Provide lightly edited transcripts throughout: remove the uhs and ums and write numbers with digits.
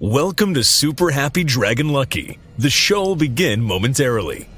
Welcome to Super Happy Dragon Lucky. The show will begin momentarily.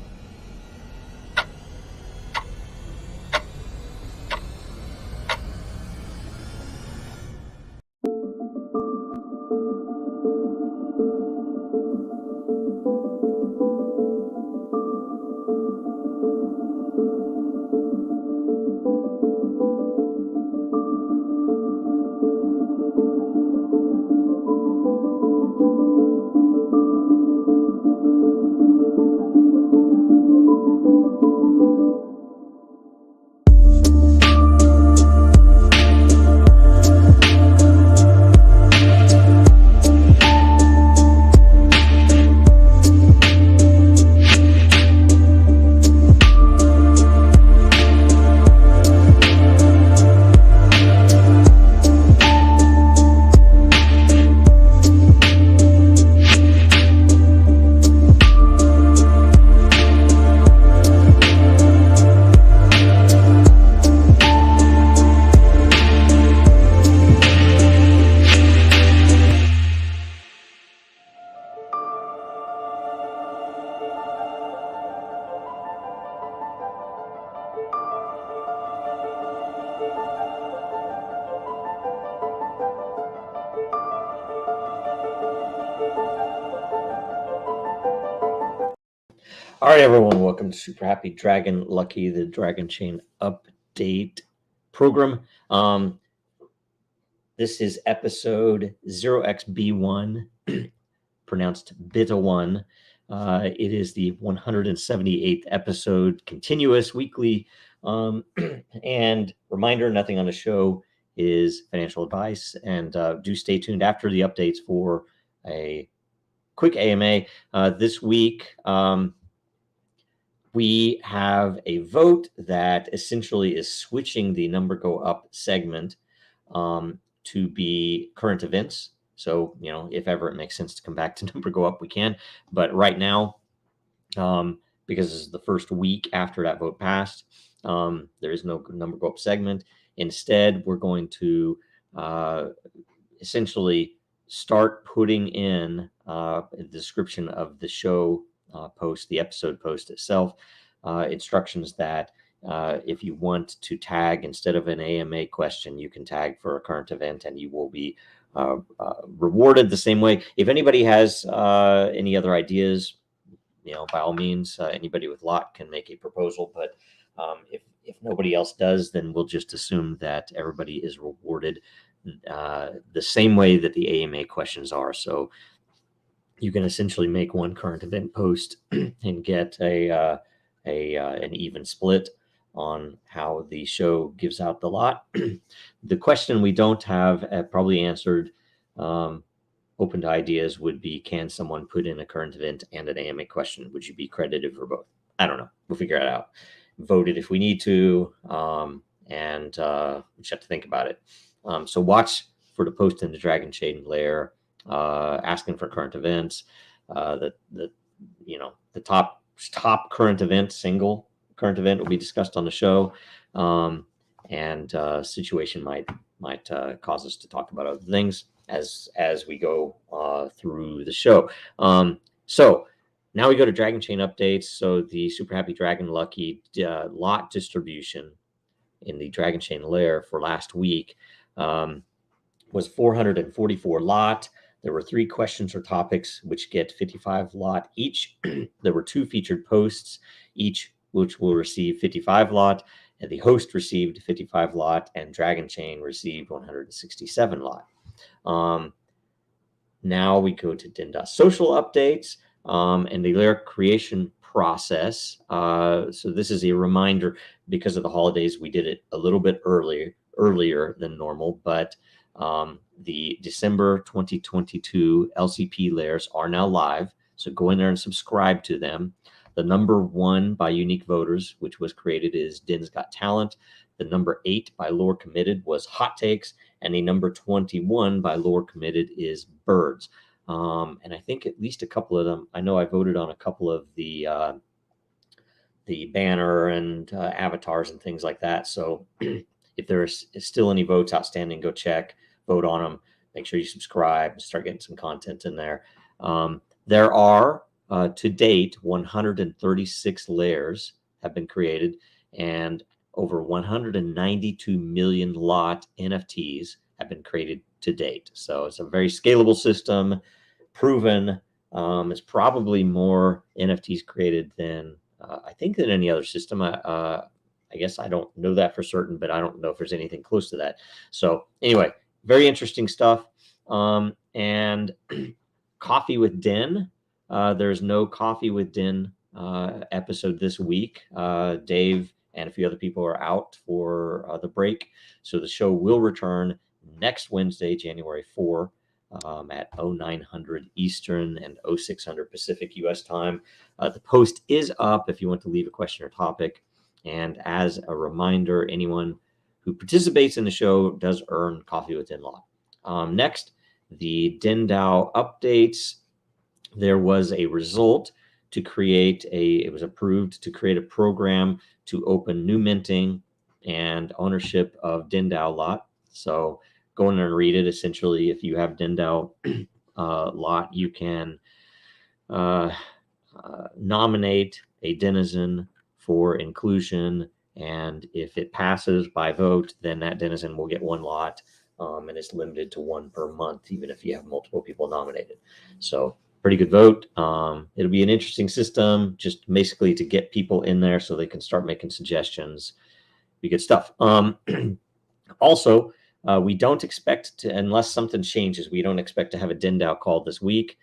All right, everyone, welcome to Super Happy Dragon Lucky, the Dragonchain update program. This is episode 0xb1, pronounced beta 1. It is the 178th episode, continuous, weekly. And reminder, nothing on the show is financial advice. And do stay tuned after the updates for a quick AMA. This week, we have a vote that essentially is switching the number go up segment to be current events. So, if ever it makes sense to come back to number go up, we can. But right now, because this is the first week after that vote passed, there is no number go up segment. Instead, we're going to essentially start putting in the description of the show post, the episode post itself, instructions that if you want to tag instead of an AMA question, you can tag for a current event and you will be rewarded the same way. If anybody has any other ideas, by all means, anybody with lot can make a proposal. But if nobody else does, then we'll just assume that everybody is rewarded the same way that the AMA questions are. So you can essentially make one current event post and get an even split on how the show gives out the lot. The question we don't have probably answered, open to ideas, would be, can someone put in a current event and an AMA question? Would you be credited for both? I don't know. We'll figure it out. Vote it if we need to, and we just have to think about it. So watch for the post in the Dragonchain layer, asking for current events. The top current event, single current event, will be discussed on the show, and situation might cause us to talk about other things as we go through the show. So now we go to Dragonchain updates. So the Super Happy Dragon Lucky lot distribution in the Dragonchain layer for last week was 444 lot. There were 3 questions or topics which get 55 lot each. There were 2 featured posts, each which will receive 55 lot, and the host received 55 lot, and Dragonchain received 167 lot. Now we go to Den.Social updates and the layer creation process. So this is a reminder, because of the holidays, we did it a little bit earlier than normal, but the December 2022 LCP layers are now live. So go in there and subscribe to them. The number 1 by unique voters, which was created, is Den's Got Talent. The number 8 by lore committed was Hot Takes. And the number 21 by lore committed is Birds. And I think at least a couple of them, I know I voted on a couple of the banner and avatars and things like that. So if there's still any votes outstanding, go check, vote on them. make sure you subscribe and start getting some content in there. There are, to date, 136 layers have been created, and over 192 million lot NFTs have been created to date. So it's a very scalable system, proven. It's probably more NFTs created than I think than any other system. I guess I don't know that for certain, but I don't know if there's anything close to that. So anyway, very interesting stuff. And Coffee with Den. There's no Coffee with Den episode this week. Dave and a few other people are out for the break. So the show will return next Wednesday, January 4, at 0900 Eastern and 0600 Pacific US time. The post is up if you want to leave a question or topic. And as a reminder, anyone who participates in the show does earn Coffee with Den Law. Next, the DENDAO updates. There was a result to create it was approved to create a program to open new minting and ownership of DENDAO lot. So go in and read it. Essentially, if you have DENDAO lot, you can nominate a denizen for inclusion, and if it passes by vote, then that denizen will get one lot, and it's limited to one per month, even if you have multiple people nominated. So pretty good vote. It'll be an interesting system, just basically to get people in there so they can start making suggestions. Be good stuff. Also, we don't expect to, unless something changes, we don't expect to have a DENDAO call this week.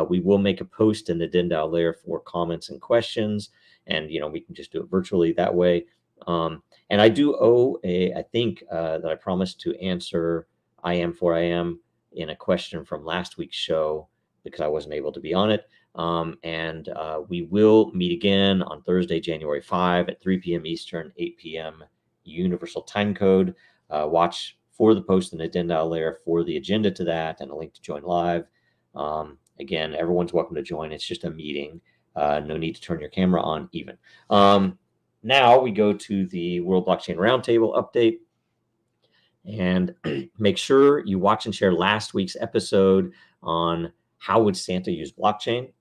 We will make a post in the DENDAO layer for comments and questions, and we can just do it virtually that way. And I do owe I think that I promised to answer IM4IM in a question from last week's show because I wasn't able to be on it. And we will meet again on Thursday, January 5 at 3 p.m. Eastern, 8 p.m. Universal Time Code. Watch for the post in the DENDAO layer for the agenda to that and a link to join live. Again, everyone's welcome to join. It's just a meeting. No need to turn your camera on even. Now we go to the World Blockchain Roundtable update. And make sure you watch and share last week's episode on how would Santa use blockchain.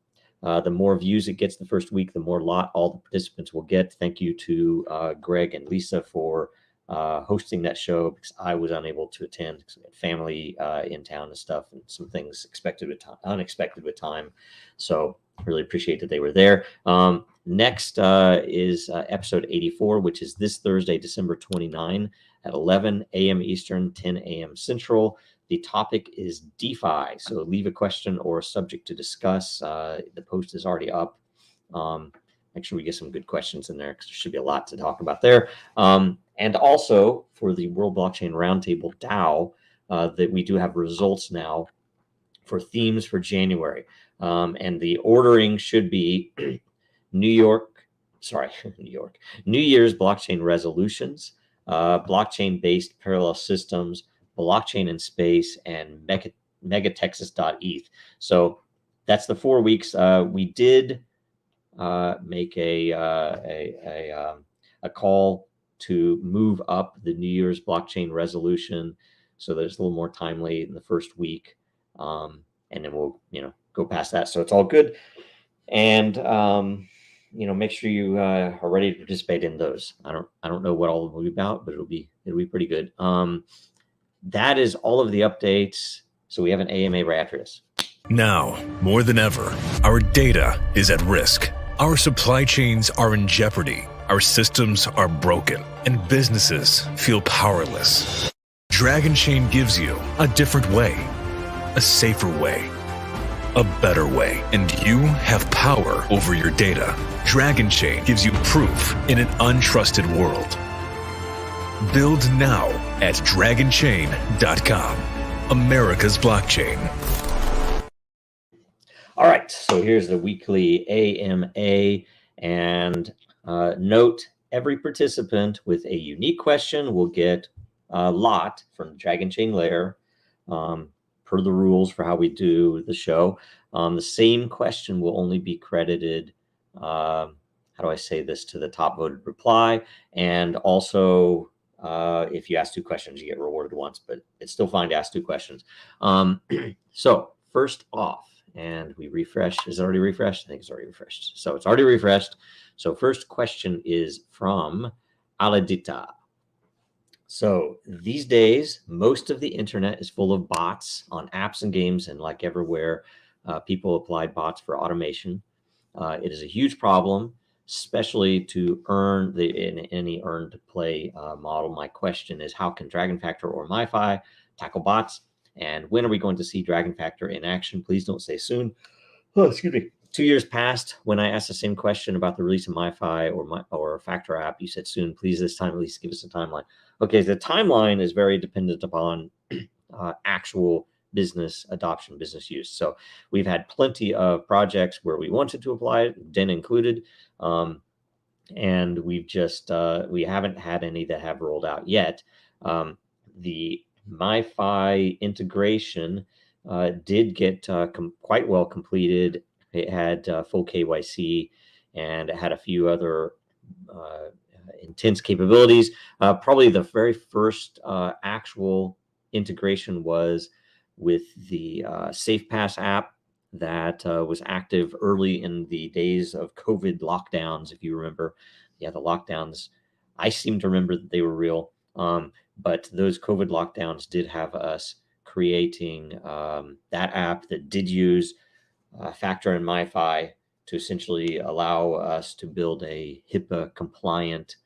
The more views it gets the first week, the more lot all the participants will get. Thank you to Greg and Lisa for hosting that show because I was unable to attend because we had family in town and stuff and some things unexpected with time. So really appreciate that they were there. Next is episode 84, which is this Thursday, December 29 at 11 a.m. Eastern, 10 a.m. Central. The topic is DeFi. So leave a question or a subject to discuss. The post is already up. Make sure we get some good questions in there because there should be a lot to talk about there. And also for the World Blockchain Roundtable DAO, that we do have results now for themes for January. And the ordering should be New Year's blockchain resolutions, blockchain-based parallel systems, blockchain in space, and megatexas.eth. So that's the 4 weeks. We did make a call to move up the New Year's blockchain resolution so that it's a little more timely in the first week, and then we'll go past that. So it's all good, and make sure you are ready to participate in those. I don't know what all of them will be about, but it'll be pretty good. That is all of the updates. So we have an AMA right after this. Now, more than ever, our data is at risk. Our supply chains are in jeopardy. Our systems are broken, and businesses feel powerless. Dragonchain gives you a different way, a safer way, a better way, and you have power over your data. Dragonchain gives you proof in an untrusted world. Build now at dragonchain.com, America's blockchain. All right, so here's the weekly AMA, and note every participant with a unique question will get a lot from the Dragonchain layer, per the rules for how we do the show. The same question will only be credited, how do I say this, to the top voted reply, and also If you ask 2 questions, you get rewarded once, but it's still fine to ask 2 questions. So first off, and we refresh. Is it already refreshed? I think it's already refreshed. So it's already refreshed. So first question is from Aladita. So these days, most of the internet is full of bots on apps and games, and like everywhere, people apply bots for automation. It is a huge problem, especially to earn in any earn to play model. My question is, how can Dragon Factor or Myfii tackle bots? And when are we going to see Dragon Factor in action? Please don't say soon. Oh, excuse me. 2 years passed when I asked the same question about the release of Myfii or Factor app. You said soon. Please this time at least give us a timeline. Okay, the timeline is very dependent upon actual business adoption, business use. So we've had plenty of projects where we wanted to apply it, Den included, and we've just we haven't had any that have rolled out yet. The Myfii integration did get quite well completed. It had full KYC, and it had a few other intense capabilities. Probably the very first actual integration was with the SafePass app that was active early in the days of COVID lockdowns. If you remember, yeah, the lockdowns, I seem to remember that they were real. But those COVID lockdowns did have us creating that app that did use Factor and Myfii to essentially allow us to build a HIPAA compliant,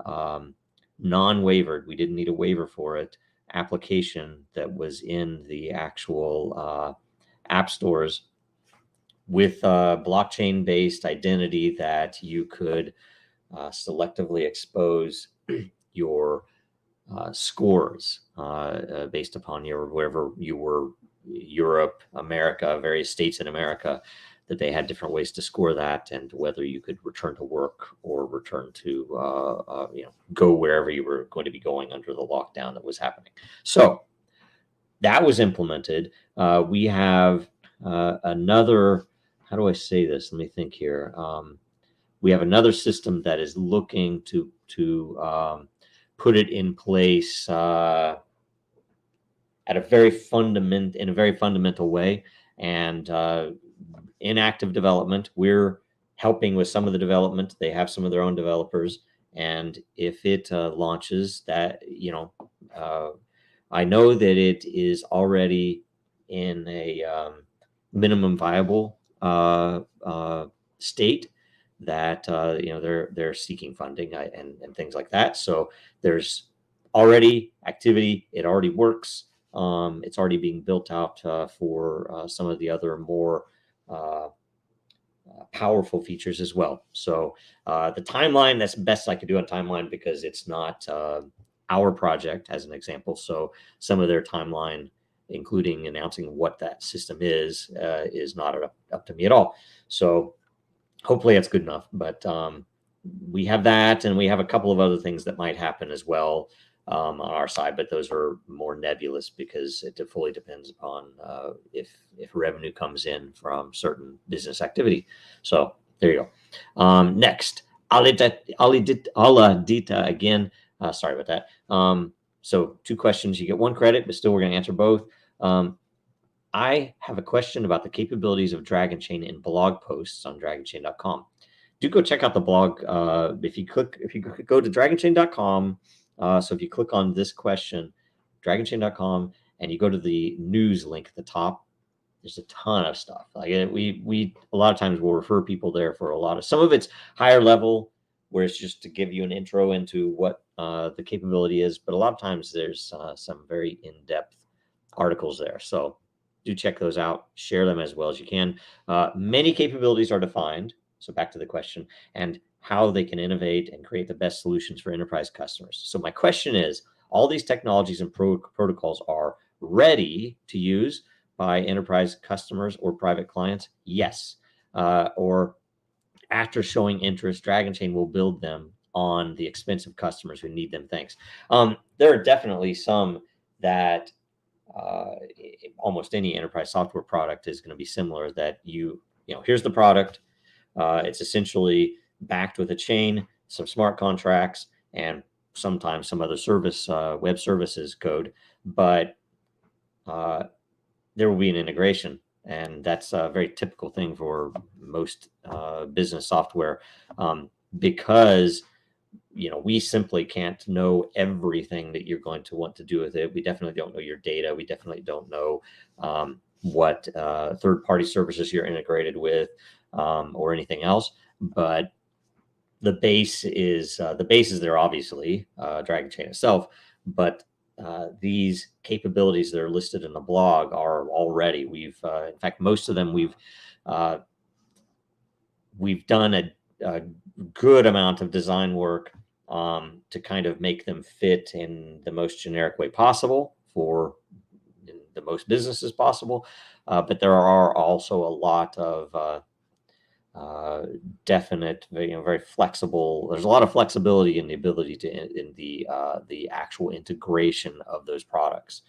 non-waivered, we didn't need a waiver for it, application that was in the actual app stores with blockchain based identity that you could selectively expose your scores based upon your wherever you were, Europe, America, various states in America, that they had different ways to score that, and whether you could return to work or return to go wherever you were going to be going under the lockdown that was happening. So that was implemented. We have another, how do I say this? Let me think here. We have another system that is looking to put it in place at a very fundamental way, and in active development. We're helping with some of the development. They have some of their own developers, and if it launches, that I know that it is already in a minimum viable state, that they're seeking funding and things like that. So there's already activity. It already works. It's already being built out for some of the other more powerful features as well. So the timeline, that's best I could do on timeline, because it's not our project as an example. So some of their timeline, including announcing what that system is not up to me at all. So hopefully that's good enough. But we have that, and we have a couple of other things that might happen as well on our side, but those are more nebulous because it fully depends upon if revenue comes in from certain business activity. So there you go. Next, Aladita again. Sorry about that. So 2 questions. You get 1 credit, but still we're going to answer both. I have a question about the capabilities of Dragonchain in blog posts on dragonchain.com. Do go check out the blog. If you go to dragonchain.com, so if you click on this question, dragonchain.com, and you go to the news link at the top, there's a ton of stuff. Like we a lot of times we'll refer people there for a lot of, some of it's higher level, where it's just to give you an intro into what the capability is, but a lot of times there's some very in-depth articles there. So do check those out, share them as well as you can. Many capabilities are defined. So back to the question, and how they can innovate and create the best solutions for enterprise customers. So my question is, all these technologies and protocols are ready to use by enterprise customers or private clients? Yes. Or after showing interest, Dragonchain will build them on the expense of customers who need them. Thanks. There are definitely some that almost any enterprise software product is going to be similar, that here's the product. It's essentially backed with a chain, some smart contracts, and sometimes some other service, web services code, but there will be an integration. And that's a very typical thing for most business software, because we simply can't know everything that you're going to want to do with it. We definitely don't know your data. We definitely don't know what third-party services you're integrated with, or anything else. But the base is there, obviously, Dragonchain itself, but these capabilities that are listed in the blog are already, in fact, most of them we've done a good amount of design work to kind of make them fit in the most generic way possible for the most businesses possible. But there are also a lot of definite, very flexible. There's a lot of flexibility in the ability in the actual integration of those products.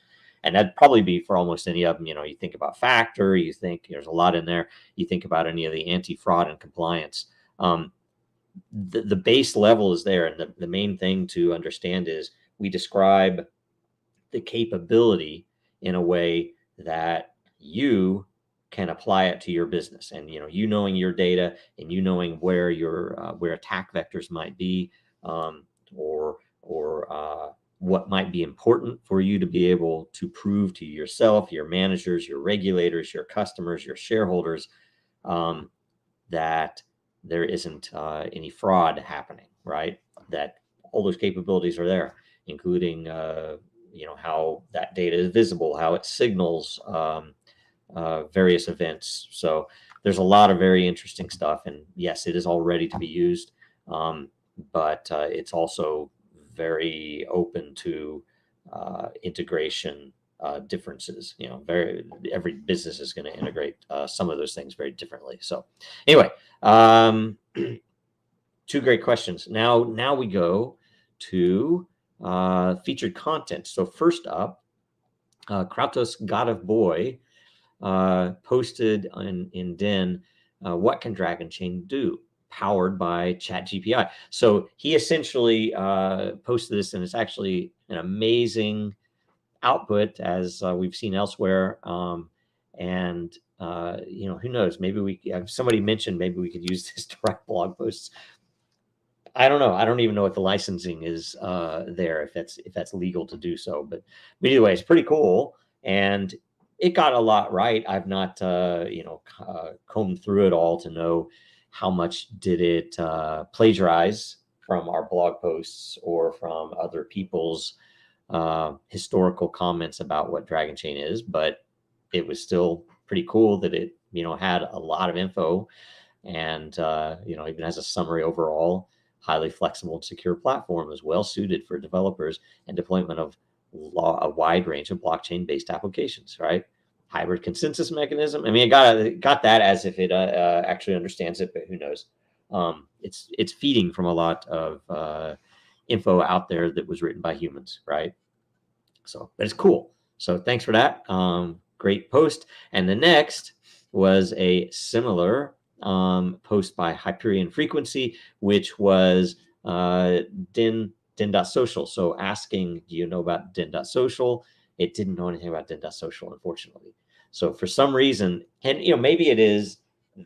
And that'd probably be for almost any of them. You think about Factor, you think there's a lot in there. You think about any of the anti-fraud and compliance. The base level is there. And the main thing to understand is we describe the capability in a way that you can apply it to your business. And, knowing your data and knowing where where attack vectors might be, or what might be important for you to be able to prove to yourself, your managers, your regulators, your customers, your shareholders, that there isn't any fraud happening, right? That all those capabilities are there, including, how that data is visible, how it signals various events. So there's a lot of very interesting stuff. And yes, it is all ready to be used, but it's also very open to integration differences. Every business is going to integrate some of those things very differently. So anyway, two great questions. Now we go to featured content. So first up, Kratos God of Boy posted in Den, what can Dragonchain do? Powered by ChatGPI. So he essentially posted this, and it's actually an amazing output, as we've seen elsewhere. And who knows? Maybe somebody mentioned maybe we could use this to write blog posts. I don't know. I don't even know what the licensing is there, if that's legal to do so. But either way, it's pretty cool, and it got a lot right. I've not combed through it all to know how much did it plagiarize from our blog posts or from other people's historical comments about what Dragonchain is. But it was still pretty cool that it had a lot of info, and even has a summary overall. Highly flexible and secure platform is well suited for developers and deployment of a wide range of blockchain-based applications, right? Hybrid consensus mechanism. I mean, it got that as if it actually understands it, but who knows? It's feeding from a lot of info out there that was written by humans, right? So, but it's cool. So thanks for that. Great post. And the next was a similar post by Hyperion Frequency, which was Den.Social. So asking, do you know about Den.Social? It didn't know anything about Den.Social, unfortunately. So for some reason, and maybe it is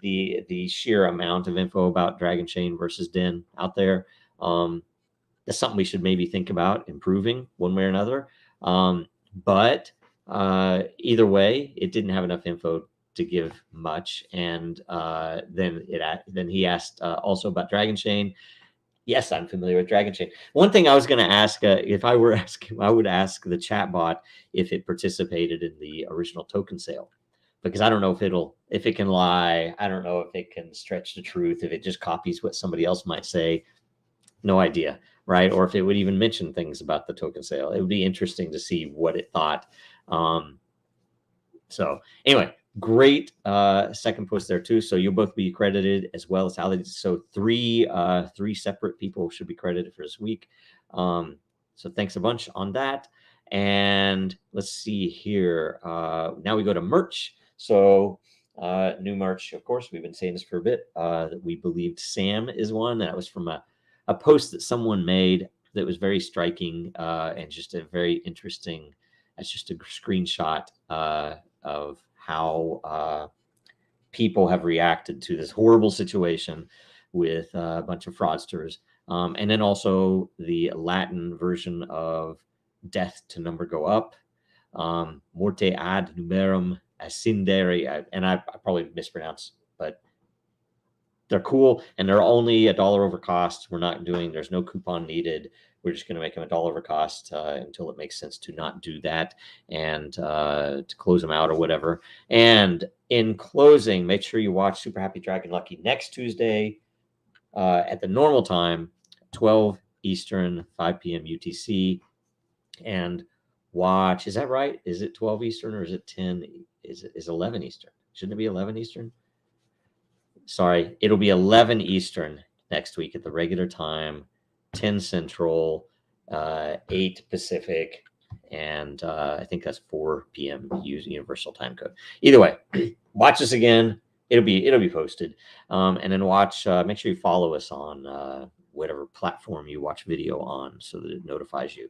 the sheer amount of info about Dragonchain versus Den out there. That's something we should maybe think about improving one way or another. But either way, it didn't have enough info to give much. And then he asked also about Dragonchain. Yes, I'm familiar with Dragonchain. One thing I was going to ask, if I were asking, I would ask the chatbot if it participated in the original token sale, because I don't know if it can lie. I don't know if it can stretch the truth, if it just copies what somebody else might say. No idea, right? Or if it would even mention things about the token sale. It would be interesting to see what it thought. So anyway, great second post there too. So you'll both be credited as well as Hallie. So three separate people should be credited for this week. So thanks a bunch on that. And let's see here. Now we go to merch. So new merch, of course, we've been saying this for a bit. That we believed Sam is one. That was from a post that someone made. that was very striking and just a very interesting. That's just a screenshot of how people have reacted to this horrible situation with a bunch of fraudsters. And then also the Latin version of death to number go up, morte ad numerum ascendere, and I probably mispronounced, but they're cool, and they're only $1 over cost. There's no coupon needed. We're just going to make them $1 over cost until it makes sense to not do that and to close them out or whatever. And in closing, make sure you watch Super Happy Dragon Lucky next Tuesday at the normal time, 12 Eastern, 5 p.m. UTC. And watch, is that right? Is it 12 Eastern or is it 10? Is 11 Eastern? Shouldn't it be 11 Eastern? Sorry, it'll be 11 Eastern next week at the regular time, 10 Central, 8 Pacific, and I think that's 4 p.m. Universal Time Code. Either way, watch this again. It'll be posted, and then watch. Make sure you follow us on whatever platform you watch video on, so that it notifies you.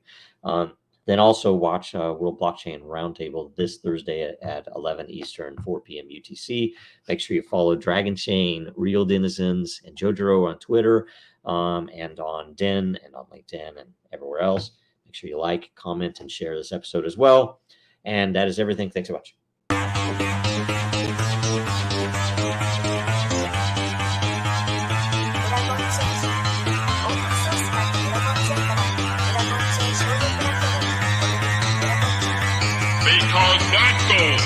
Then also watch World Blockchain Roundtable this Thursday at 11 Eastern, 4 p.m. UTC. Make sure you follow Dragonchain, Real Denizens, and Jojiro on Twitter, and on Den, and on LinkedIn, and everywhere else. Make sure you like, comment, and share this episode as well. And that is everything. Thanks so much. Because that goal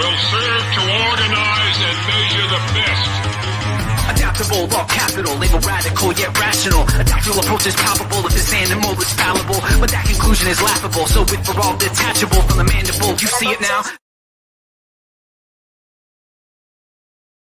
will serve to organize and measure the best. Adaptable, all capital, label radical yet rational. A tactical approach is palpable if this animal is fallible, but that conclusion is laughable. So with for all detachable from the mandible, you see it now.